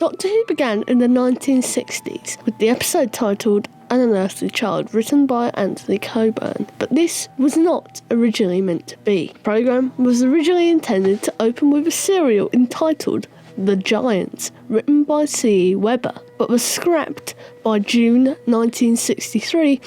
Doctor Who began in the 1960s with the episode titled An Unearthly Child, written by Anthony Coburn, but this was not originally meant to be. The programme was originally intended to open with a serial entitled The Giants, written by C.E. Weber, but was scrapped by June 1963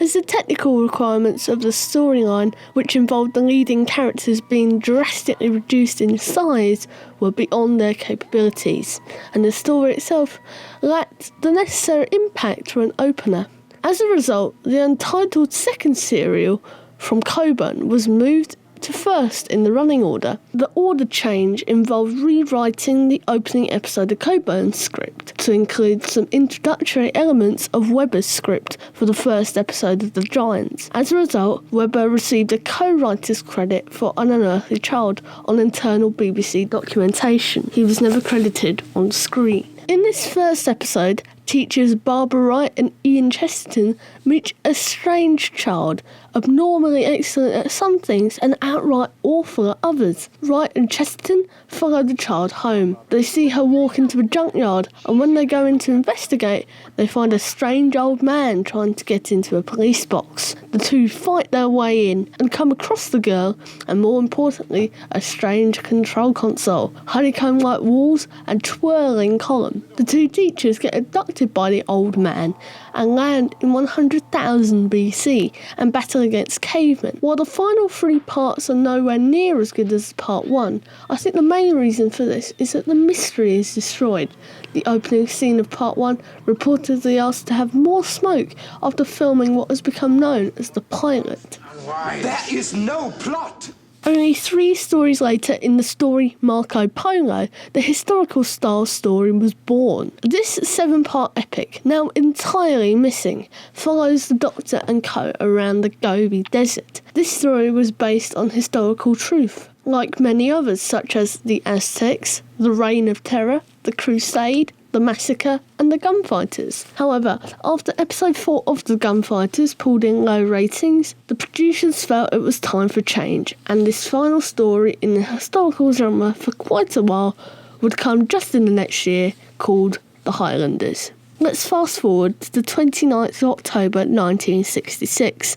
as the technical requirements of the storyline, which involved the leading characters being drastically reduced in size, were beyond their capabilities, and the story itself lacked the necessary impact for an opener. As a result, the untitled second serial from Coburn was moved to first in the running order. The order change involved rewriting the opening episode of Coburn's script to include some introductory elements of Weber's script for the first episode of The Giants. As a result, Weber received a co-writer's credit for An Unearthly Child on internal BBC documentation. He was never credited on screen. In this first episode, teachers Barbara Wright and Ian Chesterton meet a strange child, abnormally excellent at some things and outright awful at others. Wright and Chesterton follow the child home. They see her walk into a junkyard, and when they go in to investigate, they find a strange old man trying to get into a police box. The two fight their way in and come across the girl, and more importantly, a strange control console, honeycomb-like walls and twirling column. The two teachers get abducted by the old man and land in 100,000 BC and battle against cavemen. While the final three parts are nowhere near as good as part one, I think the main reason for this is that the mystery is destroyed. The opening scene of part one reportedly asked to have more smoke after filming what has become known as the pilot. There is no plot! Only 3 stories later, in the story Marco Polo, the historical style story was born. This 7-part epic, now entirely missing, follows the Doctor and co around the Gobi Desert. This story was based on historical truth, like many others such as the Aztecs, the Reign of Terror, the Crusade, the Massacre, and the Gunfighters. However, after episode 4 of the Gunfighters pulled in low ratings, the producers felt it was time for change, and this final story in the historical genre for quite a while would come just in the next year, called The Highlanders. Let's fast forward to the 29th of October 1966,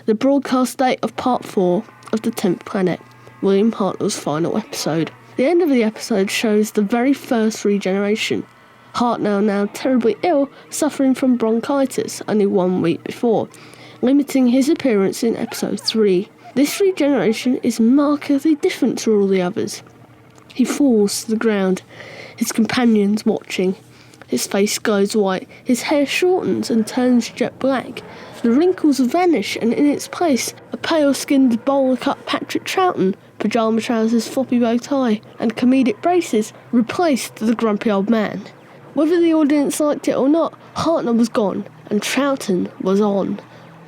the broadcast date of part 4 of The 10th Planet, William Hartnell's final episode. The end of the episode shows the very first regeneration. Hartnell, now terribly ill, suffering from bronchitis only 1 week before, limiting his appearance in episode 3. This regeneration is markedly different to all the others. He falls to the ground, his companions watching. His face glows white, his hair shortens and turns jet black. The wrinkles vanish, and in its place, a pale-skinned bowler-cut Patrick Troughton, pyjama trousers, floppy bow tie, and comedic braces replaced the grumpy old man. Whether the audience liked it or not, Hartnell was gone, and Troughton was on.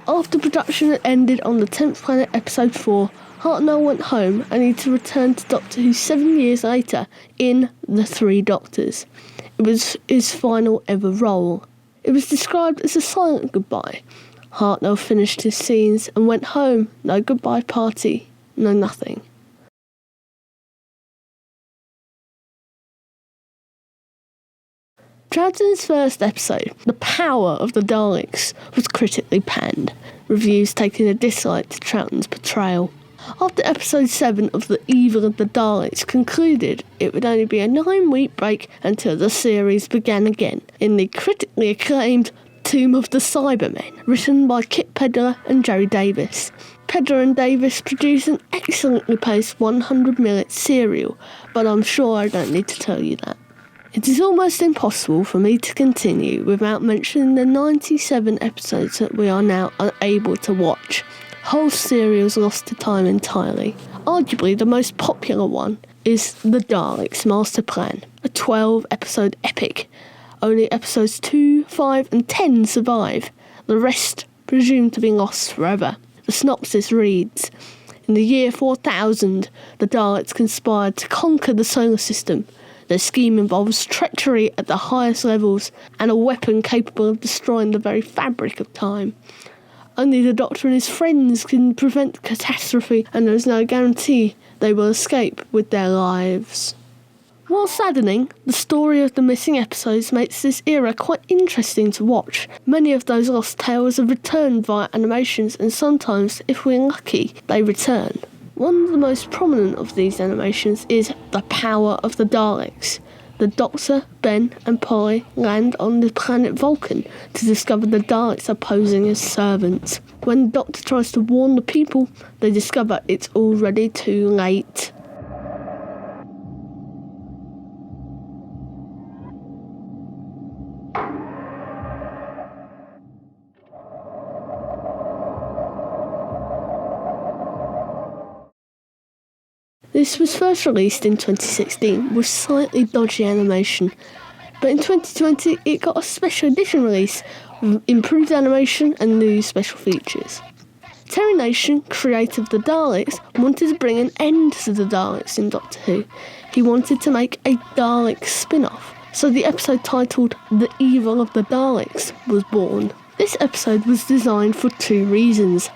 After production had ended on the 10th Planet episode 4, Hartnell went home and he to return to Doctor Who 7 years later in The Three Doctors. It was his final ever role. It was described as a silent goodbye. Hartnell finished his scenes and went home. No goodbye party, no nothing. Troughton's first episode, The Power of the Daleks, was critically panned, reviews taking a dislike to Troughton's portrayal. After episode 7 of The Evil of the Daleks concluded, it would only be a 9-week break until the series began again, in the critically acclaimed Tomb of the Cybermen, written by Kit Pedler and Jerry Davis. Pedler and Davis produced an excellently paced 100-minute serial, but I'm sure I don't need to tell you that. It is almost impossible for me to continue without mentioning the 97 episodes that we are now unable to watch. Whole serials lost to time entirely. Arguably the most popular one is The Daleks Master Plan, a 12-episode epic. Only episodes 2, 5 and 10 survive, the rest presumed to be lost forever. The synopsis reads, in the year 4000, the Daleks conspired to conquer the solar system. Their scheme involves treachery at the highest levels and a weapon capable of destroying the very fabric of time. Only the Doctor and his friends can prevent catastrophe, and there is no guarantee they will escape with their lives. While saddening, the story of the missing episodes makes this era quite interesting to watch. Many of those lost tales have returned via animations, and sometimes, if we're lucky, they return. One of the most prominent of these animations is The Power of the Daleks. The Doctor, Ben and Polly land on the planet Vulcan to discover the Daleks are posing as servants. When the Doctor tries to warn the people, they discover it's already too late. This was first released in 2016 with slightly dodgy animation, but in 2020 it got a special edition release with improved animation and new special features. Terry Nation, creator of the Daleks, wanted to bring an end to the Daleks in Doctor Who. He wanted to make a Dalek spin-off, so the episode titled The Evil of the Daleks was born. This episode was designed for two reasons.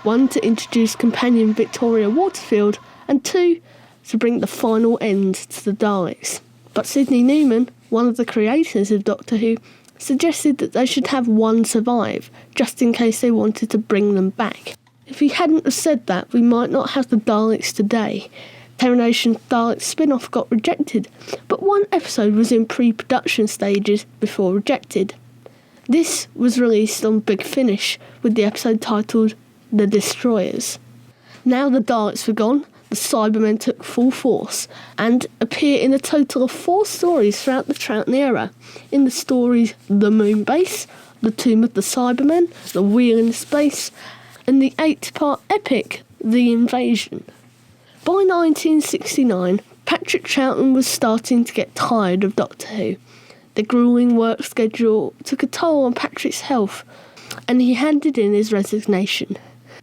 One, to introduce companion Victoria Waterfield, and two, to bring the final end to the Daleks. But Sidney Newman, one of the creators of Doctor Who, suggested that they should have one survive, just in case they wanted to bring them back. If he hadn't have said that, we might not have the Daleks today. Terry Nation's Dalek spin-off got rejected, but one episode was in pre-production stages before rejected. This was released on Big Finish, with the episode titled The Destroyers. Now the Daleks were gone, the Cybermen took full force and appear in a total of 4 stories throughout the Troughton era. In the stories The Moon Base, The Tomb of the Cybermen, The Wheel in Space, and the 8-part epic The Invasion. By 1969, Patrick Troughton was starting to get tired of Doctor Who. The gruelling work schedule took a toll on Patrick's health, and he handed in his resignation.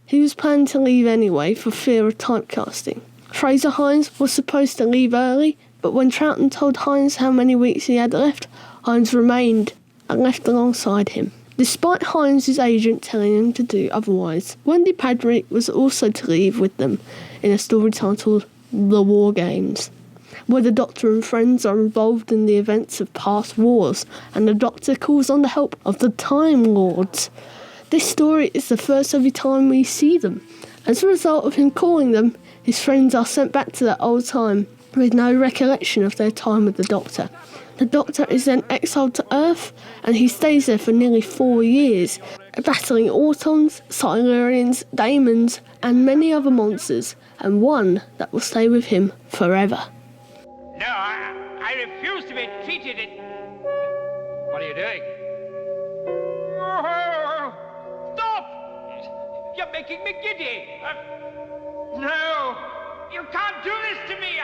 He was planning to leave anyway for fear of typecasting. Fraser Hines was supposed to leave early, but when Troughton told Hines how many weeks he had left, Hines remained and left alongside him, despite Hines' agent telling him to do otherwise. Wendy Padrick was also to leave with them in a story titled The War Games, where the Doctor and friends are involved in the events of past wars, and the Doctor calls on the help of the Time Lords. This story is the first every time we see them. As a result of him calling them, his friends are sent back to that old time with no recollection of their time with the Doctor. The Doctor is then exiled to Earth, and he stays there for nearly 4 years, battling Autons, Silurians, Daemons, and many other monsters, and one that will stay with him forever. No, I refuse to be treated in... What are you doing? Stop! You're making me giddy. No, you can't do this to me.